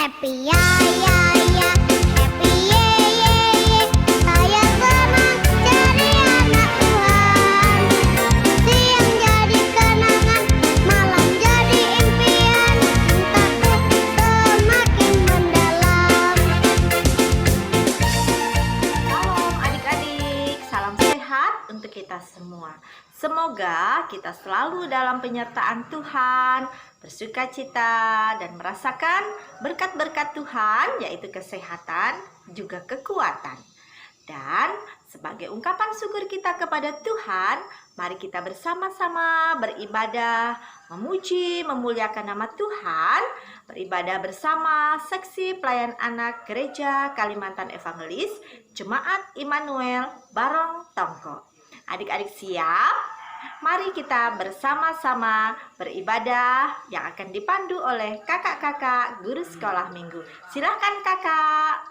Happy ya ya ya, happy ye ye ye. Saya senang jadi anak Tuhan. Siang jadi kenangan, malam jadi impian. Cintaku semakin mendalam. Shalom adik-adik, salam sehat untuk kita semua. Semoga kita selalu dalam penyertaan Tuhan, bersuka cita dan merasakan berkat-berkat Tuhan, yaitu kesehatan, juga kekuatan. Dan sebagai ungkapan syukur kita kepada Tuhan, mari kita bersama-sama beribadah, memuji, memuliakan nama Tuhan, beribadah bersama seksi pelayan anak Gereja Kalimantan Evangelis, Jemaat Immanuel Barong Tongko. Adik-adik siap? Mari kita bersama-sama beribadah yang akan dipandu oleh kakak-kakak guru sekolah minggu. Silakan kakak.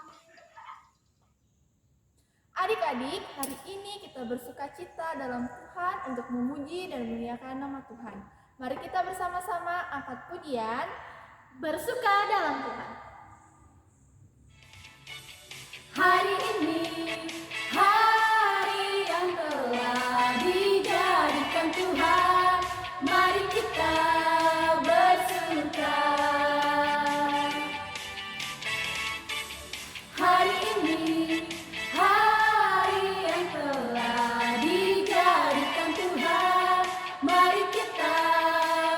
Adik-adik, hari ini kita bersuka cita dalam Tuhan untuk memuji dan memuliakan nama Tuhan. Mari kita bersama-sama angkat pujian, bersuka dalam Tuhan. Hari ini, hari yang telah dijadikan Tuhan, mari kita bersuka. Hari ini, hari yang telah dijadikan Tuhan, mari kita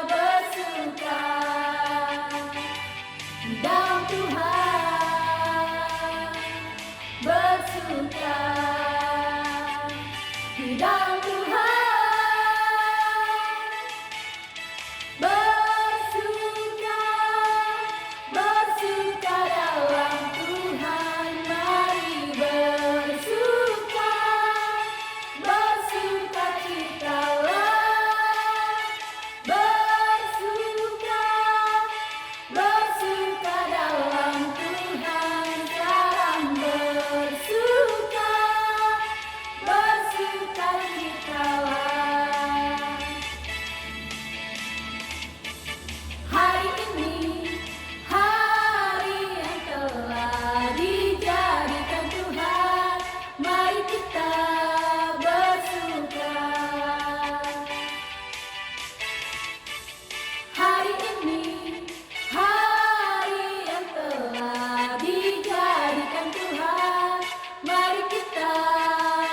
bersuka dalam Tuhan, bersuka di dalam Tuhan, bersuka, bersuka dalam Tuhan, mari bersuka, bersuka citalah, bersuka, bersuka dalam Tuhan, sekarang bersuka, bersuka citalah. Hari ini, hari yang telah dijadikan Tuhan, mari kita bersuka. Hari ini, hari yang telah dijadikan Tuhan, mari kita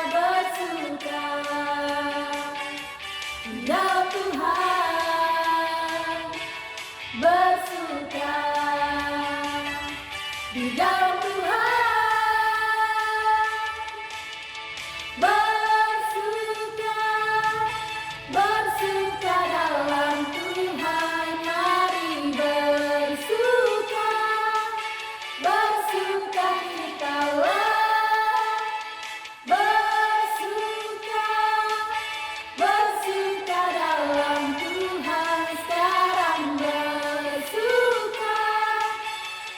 bersuka dalam Tuhan, bersuka di dalam Tuhan, bersuka, bersuka dalam Tuhan, mari bersuka, bersuka citalah, bersuka, bersuka dalam Tuhan, sekarang bersuka,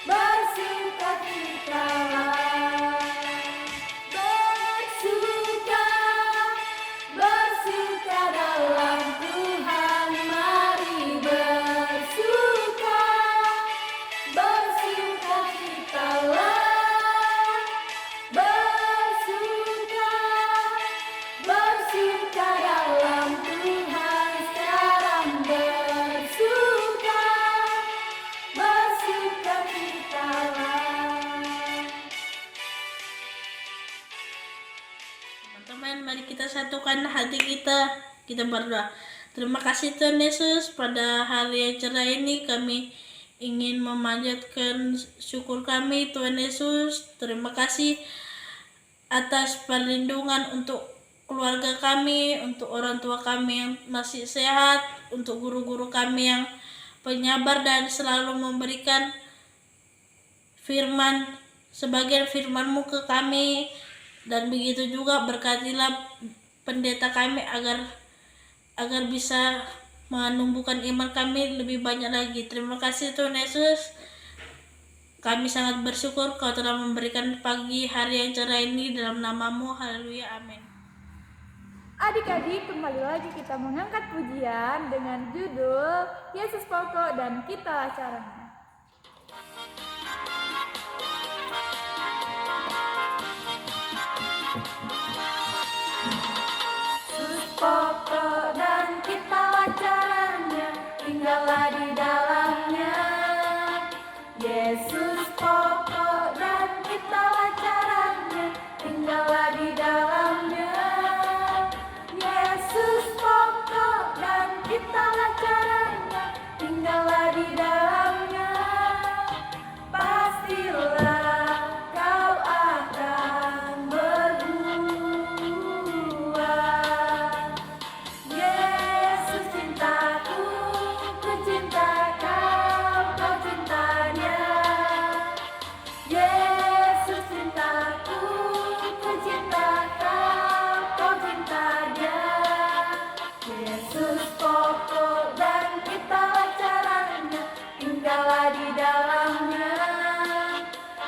bersuka citalah, bersuka, bersuka dalam Tuhan, mari bersuka, bersuka citalah, bersuka, bersuka dalam Tuhan, sekarang bersuka, bersuka citalah. Teman-teman, mari kita satukan hati kita. Kita berdoa. Terima kasih Tuhan Yesus, pada hari yang cerah ini kami ingin memanjatkan syukur kami Tuhan Yesus. Terima kasih atas perlindungan untuk keluarga kami, untuk orang tua kami yang masih sehat, untuk guru-guru kami yang penyabar dan selalu memberikan firman, sebagian firman-Mu ke kami. Dan begitu juga berkatilah pendeta kami agar bisa menumbuhkan iman kami lebih banyak lagi. Terima kasih Tuhan Yesus. Kami sangat bersyukur Kau telah memberikan pagi hari yang cerah ini dalam nama-Mu. Haleluya, amin. Adik-adik, kembali lagi kita mengangkat pujian dengan judul Yesus Pokok dan Kita Caranya.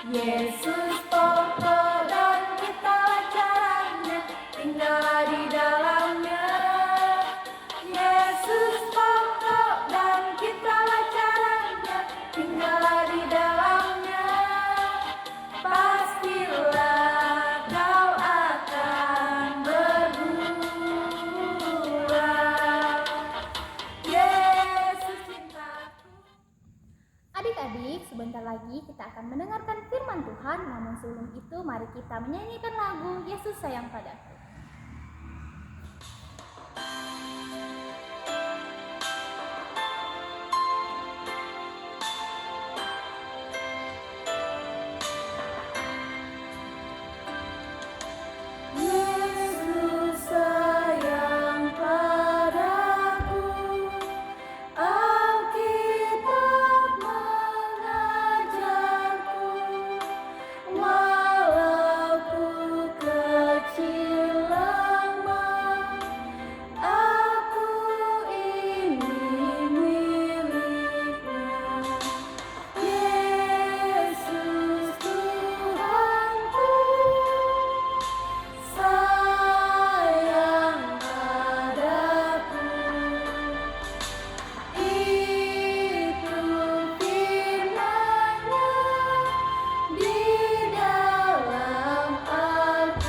Yesus pokok dan kitalah caranya, tinggallah di dalamnya. Yesus pokok dan kitalah caranya, tinggallah di dalamnya. Pastilah kau akan berbuah. Yesus cintaku. Adik-adik, sebentar lagi kita akan mendengarkan firman Tuhan. Namun sebelum itu, mari kita menyanyikan lagu Yesus Sayang Padaku. Yesus sayang padaku, Alkitab mengajarku, walau ku kecil lemah, aku ini miliknya. Yesus Tuhanku, sayang padaku, itu firman-Nya di dalam Alkitab.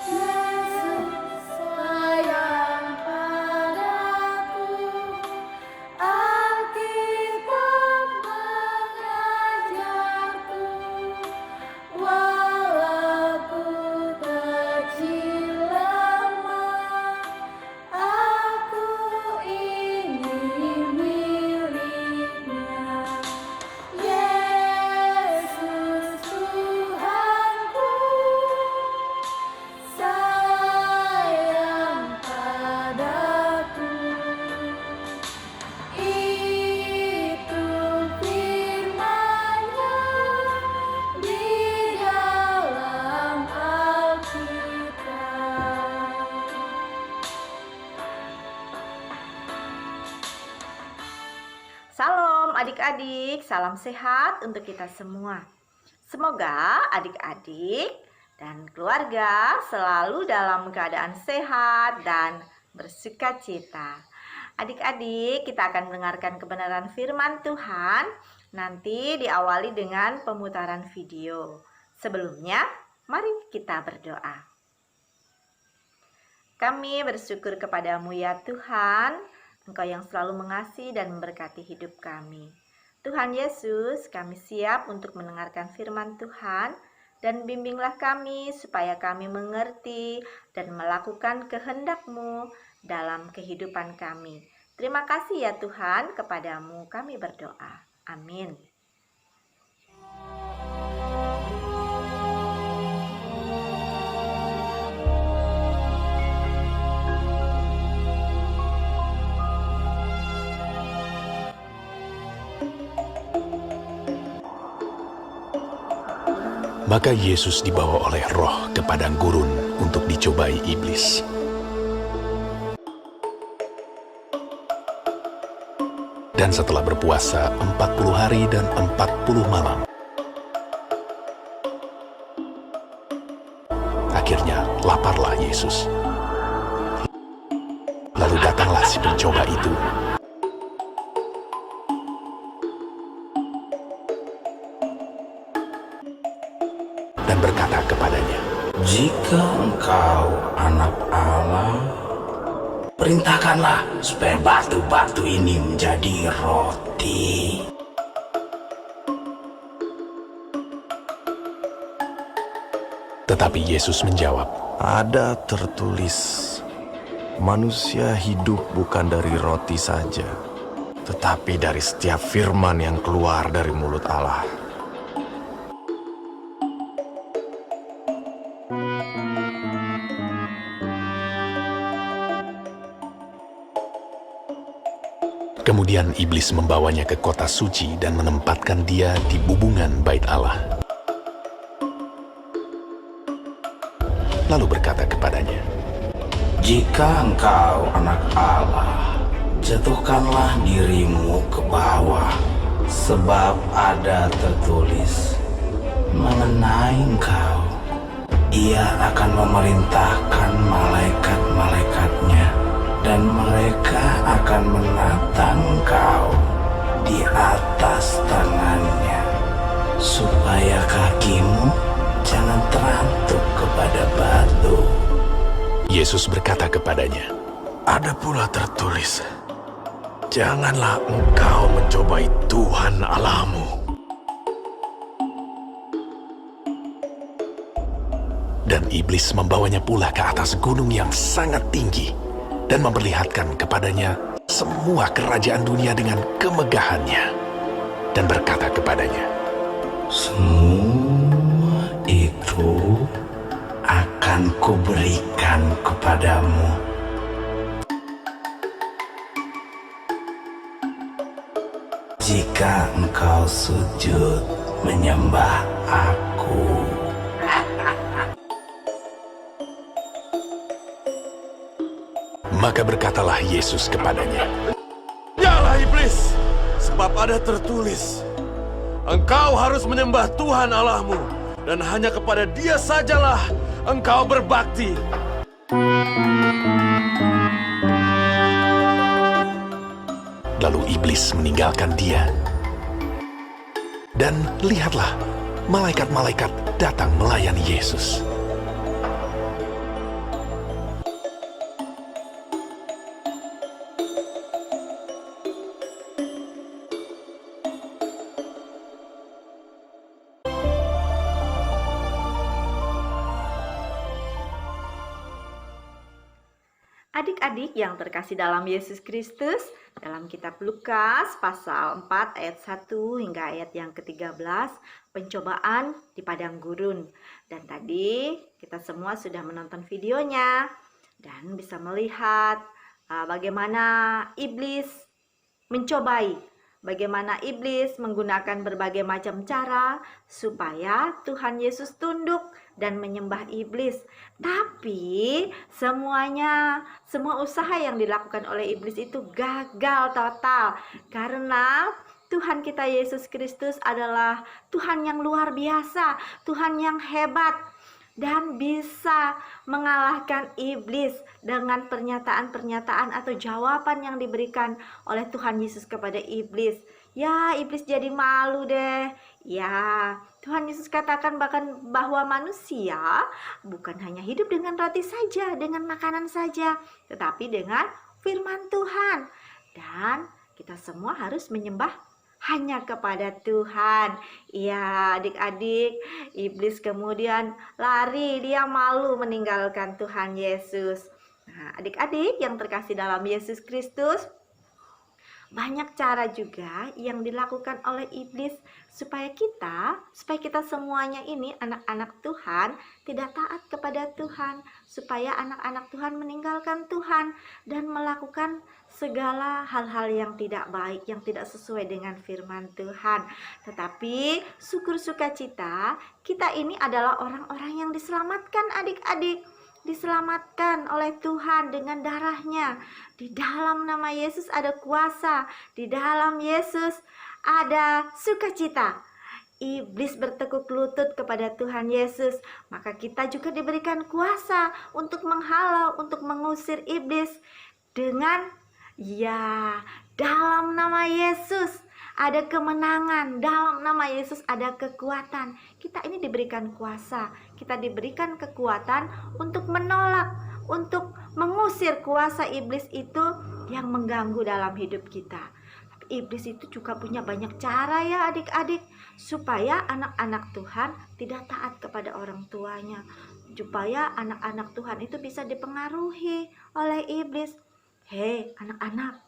Yesus sayang padaku, Alkitab mengajarku, walau ku kecil lemah, aku ini miliknya. Yesus Tuhanku, sayang padaku, itu firman-Nya di dalam Alkitab. Salam adik-adik, salam sehat untuk kita semua. Semoga adik-adik dan keluarga selalu dalam keadaan sehat dan bersukacita. Adik-adik, kita akan mendengarkan kebenaran firman Tuhan. Nanti diawali dengan pemutaran video. Sebelumnya, mari kita berdoa. Kami bersyukur kepadamu ya Tuhan, Engkau yang selalu mengasihi dan memberkati hidup kami. Tuhan Yesus, kami siap untuk mendengarkan firman Tuhan, dan bimbinglah kami supaya kami mengerti dan melakukan kehendak-Mu dalam kehidupan kami. Terima kasih ya Tuhan, kepadamu kami berdoa. Amin. Maka Yesus dibawa oleh Roh ke padang gurun untuk dicobai iblis. Dan setelah berpuasa 40 hari dan 40 malam, akhirnya laparlah Yesus. Lalu datanglah si pencoba itu dan berkata kepadanya, Jika engkau anak Allah, perintahkanlah supaya batu-batu ini menjadi roti. Tetapi Yesus menjawab, Ada tertulis, manusia hidup bukan dari roti saja, tetapi dari setiap firman yang keluar dari mulut Allah. Kemudian iblis membawanya ke kota suci dan menempatkan dia di bubungan bait Allah. lalu berkata kepadanya, Jika engkau anak Allah, jatuhkanlah dirimu ke bawah, sebab ada tertulis mengenai engkau, Ia akan memerintahkan malaikat-malaikatnya, dan mereka akan menatang engkau di atas tangannya, supaya kakimu jangan terantuk kepada batu. Yesus berkata kepadanya, Ada pula tertulis, janganlah engkau mencobai Tuhan Allahmu. dan iblis membawanya pula ke atas gunung yang sangat tinggi dan memperlihatkan kepadanya semua kerajaan dunia dengan kemegahannya, dan berkata kepadanya, Semua itu akan kuberikan kepadamu jika engkau sujud menyembah aku. Maka berkatalah Yesus kepadanya, Yalah iblis, sebab ada tertulis, engkau harus menyembah Tuhan Allahmu, dan hanya kepada Dia sajalah engkau berbakti. Lalu iblis meninggalkan dia. Dan lihatlah, malaikat-malaikat datang melayani Yesus. Adik-adik yang terkasih dalam Yesus Kristus, dalam kitab Lukas pasal 4 ayat 1 hingga ayat yang ke-13, pencobaan di padang gurun. Dan tadi kita semua sudah menonton videonya dan bisa melihat bagaimana iblis mencobai, bagaimana iblis menggunakan berbagai macam cara supaya Tuhan Yesus tunduk dan menyembah iblis. Tapi semua usaha yang dilakukan oleh iblis itu gagal total, karena Tuhan kita Yesus Kristus adalah Tuhan yang luar biasa, Tuhan yang hebat, dan bisa mengalahkan iblis dengan pernyataan-pernyataan atau jawaban yang diberikan oleh Tuhan Yesus kepada iblis. Ya, iblis jadi malu deh. Ya, Tuhan Yesus katakan bahwa manusia bukan hanya hidup dengan roti saja, dengan makanan saja, tetapi dengan firman Tuhan. Dan kita semua harus menyembah hanya kepada Tuhan. Ya, adik-adik, iblis kemudian lari, dia malu meninggalkan Tuhan Yesus. Nah, adik-adik yang terkasih dalam Yesus Kristus, banyak cara juga yang dilakukan oleh iblis supaya kita semuanya ini anak-anak Tuhan tidak taat kepada Tuhan, supaya anak-anak Tuhan meninggalkan Tuhan dan melakukan segala hal-hal yang tidak baik, yang tidak sesuai dengan firman Tuhan. Tetapi syukur sukacita, kita ini adalah orang-orang yang diselamatkan, adik-adik. Diselamatkan oleh Tuhan dengan darahnya. Di dalam nama Yesus ada kuasa, di dalam Yesus ada sukacita. Iblis bertekuk lutut kepada Tuhan Yesus, maka kita juga diberikan kuasa untuk menghalau, untuk mengusir iblis. Dengan dalam nama Yesus ada kemenangan, dalam nama Yesus ada kekuatan. Kita ini diberikan kuasa, kita diberikan kekuatan untuk menolak, untuk mengusir kuasa iblis itu yang mengganggu dalam hidup kita. Tapi iblis itu juga punya banyak cara ya adik-adik, supaya anak-anak Tuhan tidak taat kepada orang tuanya, supaya anak-anak Tuhan itu bisa dipengaruhi oleh iblis. Hei anak-anak,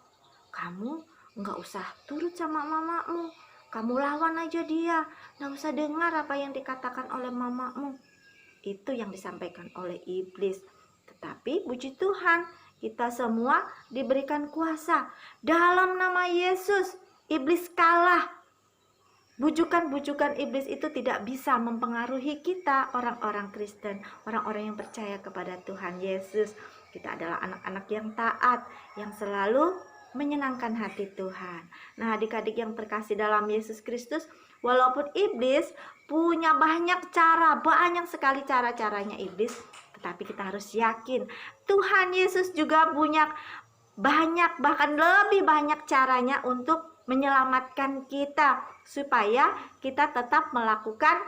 kamu nggak usah turut sama mamamu, kamu lawan aja dia, nggak usah dengar apa yang dikatakan oleh mamamu. Itu yang disampaikan oleh iblis. Tetapi puji Tuhan, kita semua diberikan kuasa. Dalam nama Yesus, iblis kalah. bujukan-bujukan iblis itu tidak bisa mempengaruhi kita, orang-orang Kristen, orang-orang yang percaya kepada Tuhan Yesus. Kita adalah anak-anak yang taat, yang selalu menyenangkan hati Tuhan. Nah, adik-adik yang terkasih dalam Yesus Kristus, walaupun iblis punya banyak cara, banyak sekali cara-caranya iblis, tetapi kita harus yakin Tuhan Yesus juga punya banyak, bahkan lebih banyak caranya untuk menyelamatkan kita, supaya kita tetap melakukan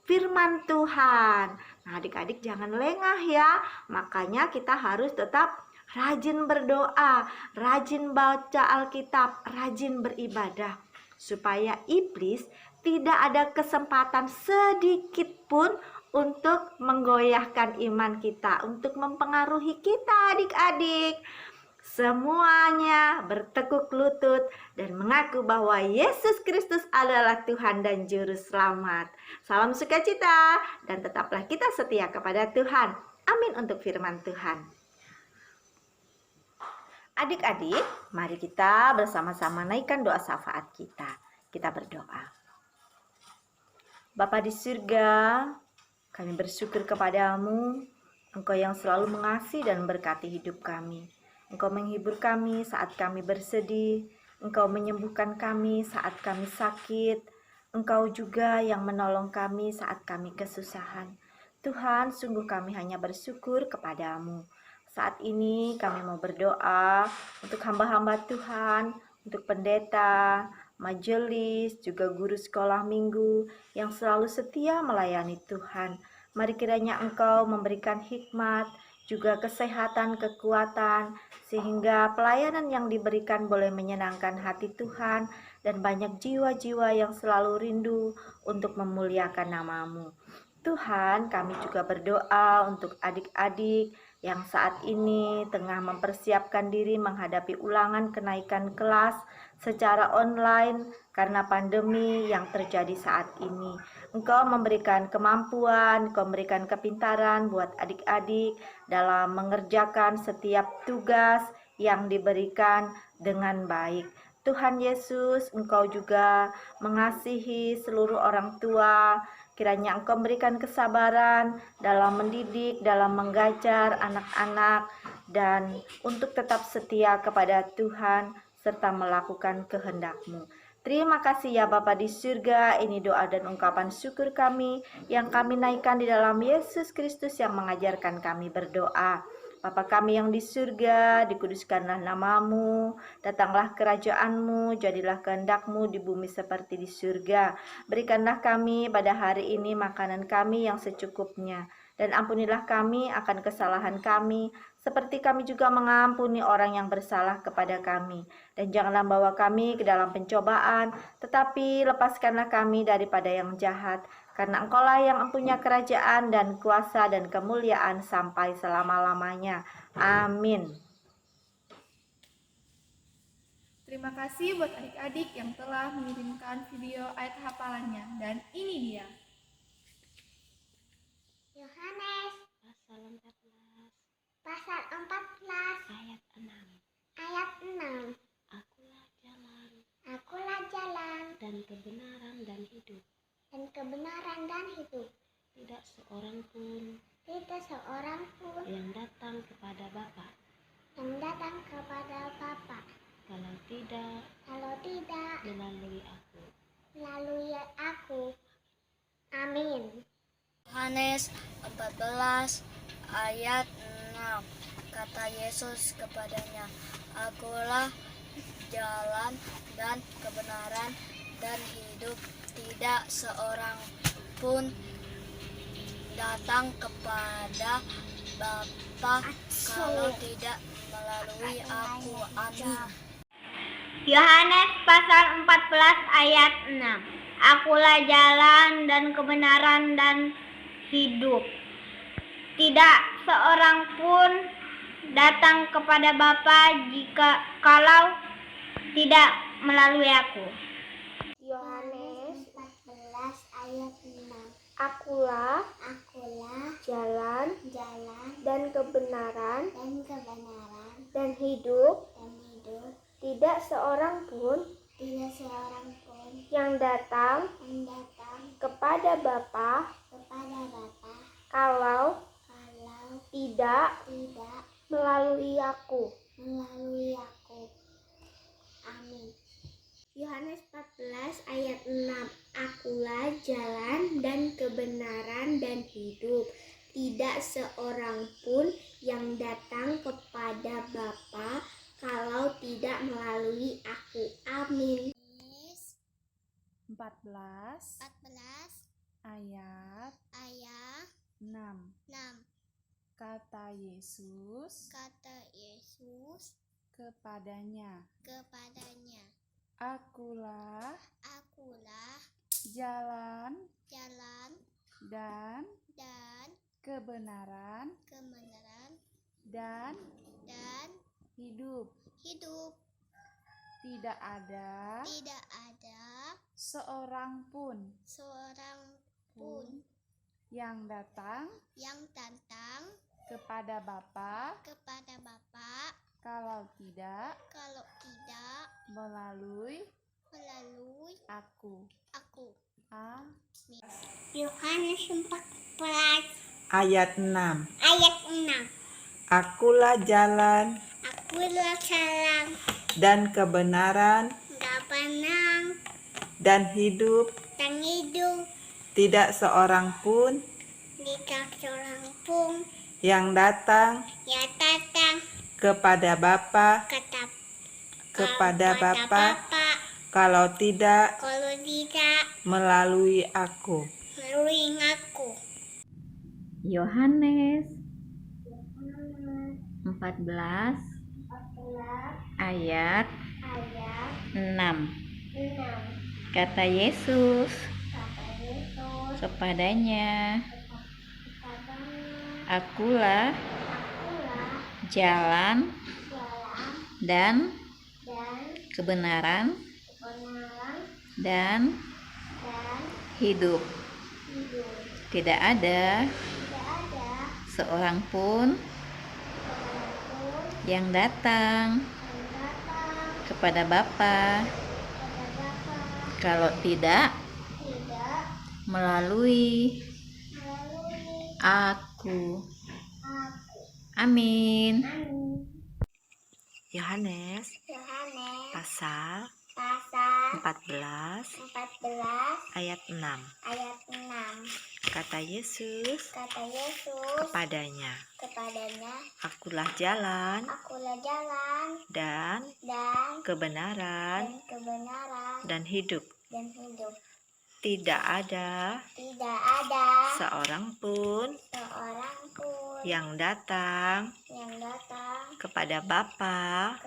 firman Tuhan. Nah, adik-adik jangan lengah ya. Makanya kita harus tetap rajin berdoa, rajin baca Alkitab, rajin beribadah, supaya iblis tidak ada kesempatan sedikit pun untuk menggoyahkan iman kita, untuk mempengaruhi kita, adik-adik. Semuanya bertekuk lutut dan mengaku bahwa Yesus Kristus adalah Tuhan dan Juru Selamat. Salam sukacita dan tetaplah kita setia kepada Tuhan. Amin untuk firman Tuhan. Adik-adik, mari kita bersama-sama naikkan doa syafaat kita. Kita berdoa. Bapa di surga, kami bersyukur kepadamu, Engkau yang selalu mengasihi dan memberkati hidup kami. Engkau menghibur kami saat kami bersedih, Engkau menyembuhkan kami saat kami sakit, Engkau juga yang menolong kami saat kami kesusahan. Tuhan, sungguh kami hanya bersyukur kepadamu. Saat ini kami mau berdoa untuk hamba-hamba Tuhan, untuk pendeta, majelis, juga guru sekolah minggu yang selalu setia melayani Tuhan. Mari kiranya Engkau memberikan hikmat, juga kesehatan, kekuatan, sehingga pelayanan yang diberikan boleh menyenangkan hati Tuhan dan banyak jiwa-jiwa yang selalu rindu untuk memuliakan nama-Mu. Tuhan, kami juga berdoa untuk adik-adik yang saat ini tengah mempersiapkan diri menghadapi ulangan kenaikan kelas secara online karena pandemi yang terjadi saat ini. Engkau memberikan kemampuan, Engkau memberikan kepintaran buat adik-adik dalam mengerjakan setiap tugas yang diberikan dengan baik. Tuhan Yesus, Engkau juga mengasihi seluruh orang tua. Kiranya Engkau memberikan kesabaran dalam mendidik, dalam mengajar anak-anak, dan untuk tetap setia kepada Tuhan serta melakukan kehendak-Mu. Terima kasih ya Bapa di surga, ini doa dan ungkapan syukur kami yang kami naikkan di dalam Yesus Kristus yang mengajarkan kami berdoa. Bapa kami yang di surga, dikuduskanlah nama-Mu, datanglah kerajaan-Mu, jadilah kehendak-Mu di bumi seperti di surga. Berikanlah kami pada hari ini makanan kami yang secukupnya, dan ampunilah kami akan kesalahan kami, seperti kami juga mengampuni orang yang bersalah kepada kami. Dan janganlah bawa kami ke dalam pencobaan, tetapi lepaskanlah kami daripada yang jahat. Karena Engkaulah yang mempunyai kerajaan dan kuasa dan kemuliaan sampai selama-lamanya. Amin. Terima kasih buat adik-adik yang telah mengirimkan video ayat hafalannya. Dan ini dia. Yohanes pasal 14 ayat 6. Akulah jalan dan kebenaran dan hidup. Tidak seorang pun yang datang kepada Bapa kalau tidak melalui aku. Amin. Yohanes 14 ayat 6. Kata Yesus kepadanya, Akulah jalan dan kebenaran dan hidup. Tidak seorang pun datang kepada Bapa kalau tidak melalui aku. Amin. Yohanes pasal 14 ayat 6. Akulah jalan dan kebenaran dan hidup. Tidak seorang pun datang kepada Bapa kalau tidak melalui aku. Yohanes 14 ayat 6. Akulah jalan dan kebenaran dan hidup. Tidak seorang pun yang datang kepada Bapa kalau tidak melalui aku. Amin. Yohanes 14 ayat 6. Akulah jalan dan kebenaran dan hidup. Tidak seorang pun yang datang kepada Bapa kalau tidak melalui aku. Amin. 14 ayat 6. Kata Yesus kepadanya, Akulah jalan dan kebenaran dan hidup. Tidak ada seorang pun yang datang kepada Bapa kalau tidak melalui aku. Amin. Yohanes 14 Ayat 6. ayat 6. Akulah jalan Akulah jalan dan kebenaran dan hidup. dan hidup. Tidak seorang pun Tidak seorang pun yang datang yang datang kepada Bapa kepada Bapa kalau tidak kalau tidak melalui aku. melalui aku. Yohanes 14 ayat 6. Kata Yesus kepadanya, Akulah jalan dan kebenaran dan hidup. Tidak ada seorang pun yang datang kepada Bapa kalau tidak melalui aku. Amin. Yohanes pasal 14 ayat 6. Kata Yesus kepadanya, Akulah jalan dan kebenaran dan hidup. Tidak ada seorang pun yang datang kepada Bapa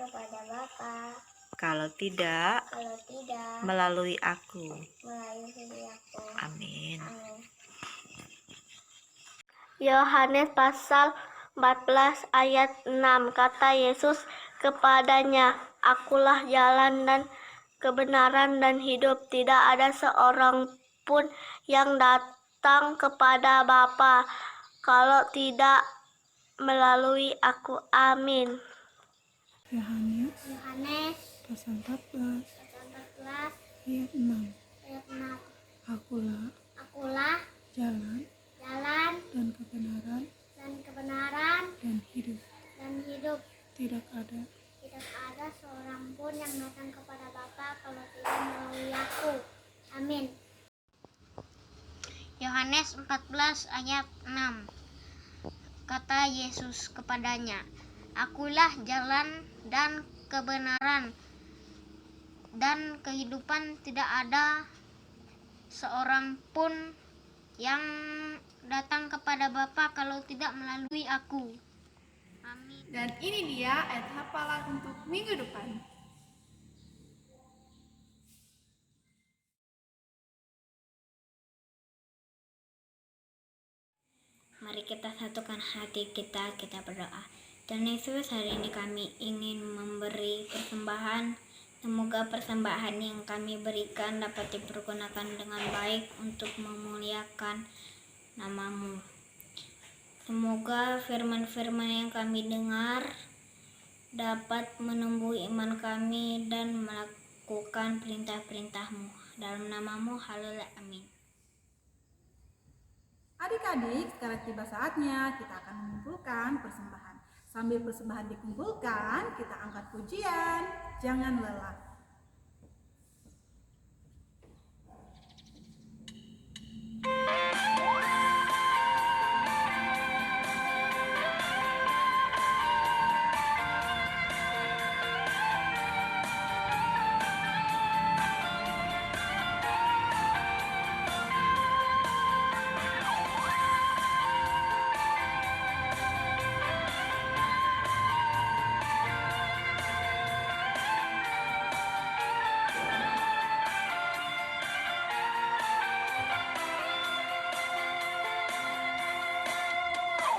kalau tidak melalui aku. Amin. Yohanes pasal 14 ayat 6. Kata Yesus kepadanya, Akulah jalan dan kebenaran dan hidup. Tidak ada seorang pun yang datang kepada Bapa kalau tidak melalui aku. Amin. Yohanes pasal 14 ayat 6. Akulah jalan dan kebenaran dan hidup. Tidak ada seorang pun yang datang kepada Bapa kalau tidak melalui aku. Amin. Yohanes 14 ayat 6. Kata Yesus kepadanya, Akulah jalan dan kebenaran dan kehidupan. Tidak ada seorang pun yang datang kepada Bapa kalau tidak melalui aku. Amin. Dan ini dia ayat hafalan untuk minggu depan. Mari kita satukan hati kita berdoa. Tuhan Yesus, hari ini kami ingin memberi persembahan. Semoga persembahan yang kami berikan dapat dipergunakan dengan baik untuk memuliakan nama-Mu. Semoga firman-firman yang kami dengar dapat menumbuh iman kami dan melakukan perintah-perintah-Mu. dalam namamu, haleluya, amin. Adik-adik, sekarang tiba saatnya kita akan mengumpulkan persembahan. Sambil persembahan dikumpulkan, kita angkat pujian, jangan lelah.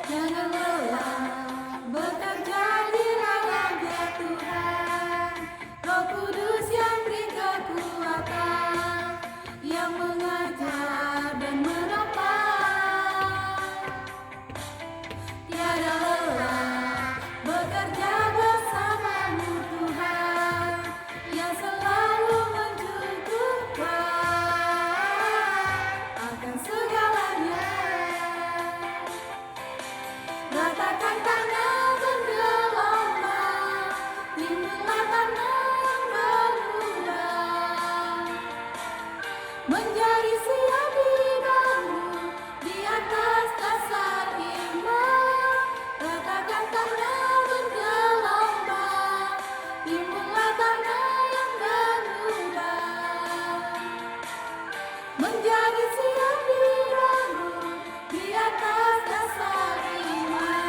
Jangan lelah bekerja di raja Tuhan, Roh Kudus yang beri kekuatan, yang mengajar dan menopang. Tiada lelah bekerja bersamamu Tuhan, yang selalu mencukupkan akan segalanya. Ratakan tanah bergelombang, timbullah tanah yang berubah, menjadi siap dibangun di atas dasar iman. Ratakan tanah bergelombang, timbullah tanah yang berubah, menjadi siap dibangun di atas dasar iman.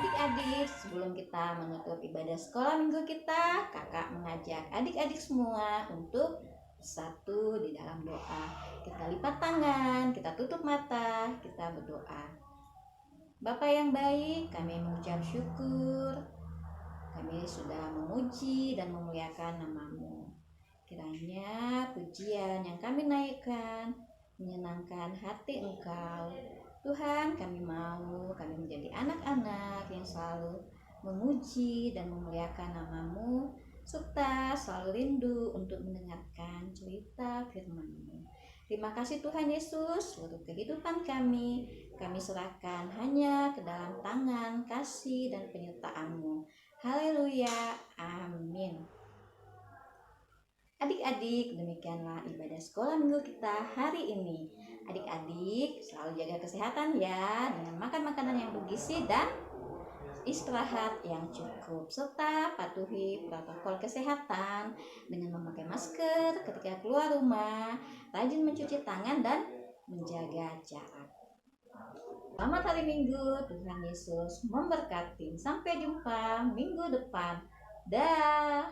Adik-adik, sebelum kita menutup ibadah sekolah minggu kita, kakak mengajak adik-adik semua untuk bersatu di dalam doa. Kita lipat tangan, kita tutup mata, kita berdoa. Bapa yang baik, kami mengucap syukur. Kami sudah memuji dan memuliakan nama-Mu. Kiranya pujian yang kami naikkan menyenangkan hati Engkau. Tuhan, kami menjadi anak-anak yang selalu memuji dan memuliakan nama-Mu, serta selalu rindu untuk mendengarkan cerita firman-Mu. Terima kasih Tuhan Yesus, seluruh kehidupan kami serahkan hanya ke dalam tangan kasih dan penyertaan-Mu. Haleluya, amin. Adik-adik, demikianlah ibadah sekolah minggu kita hari ini. Adik-adik selalu jaga kesehatan ya, dengan makan makanan yang bergizi dan istirahat yang cukup, serta patuhi protokol kesehatan dengan memakai masker ketika keluar rumah, rajin mencuci tangan dan menjaga jarak. Selamat hari Minggu, Tuhan Yesus memberkati. Sampai jumpa minggu depan. Dah.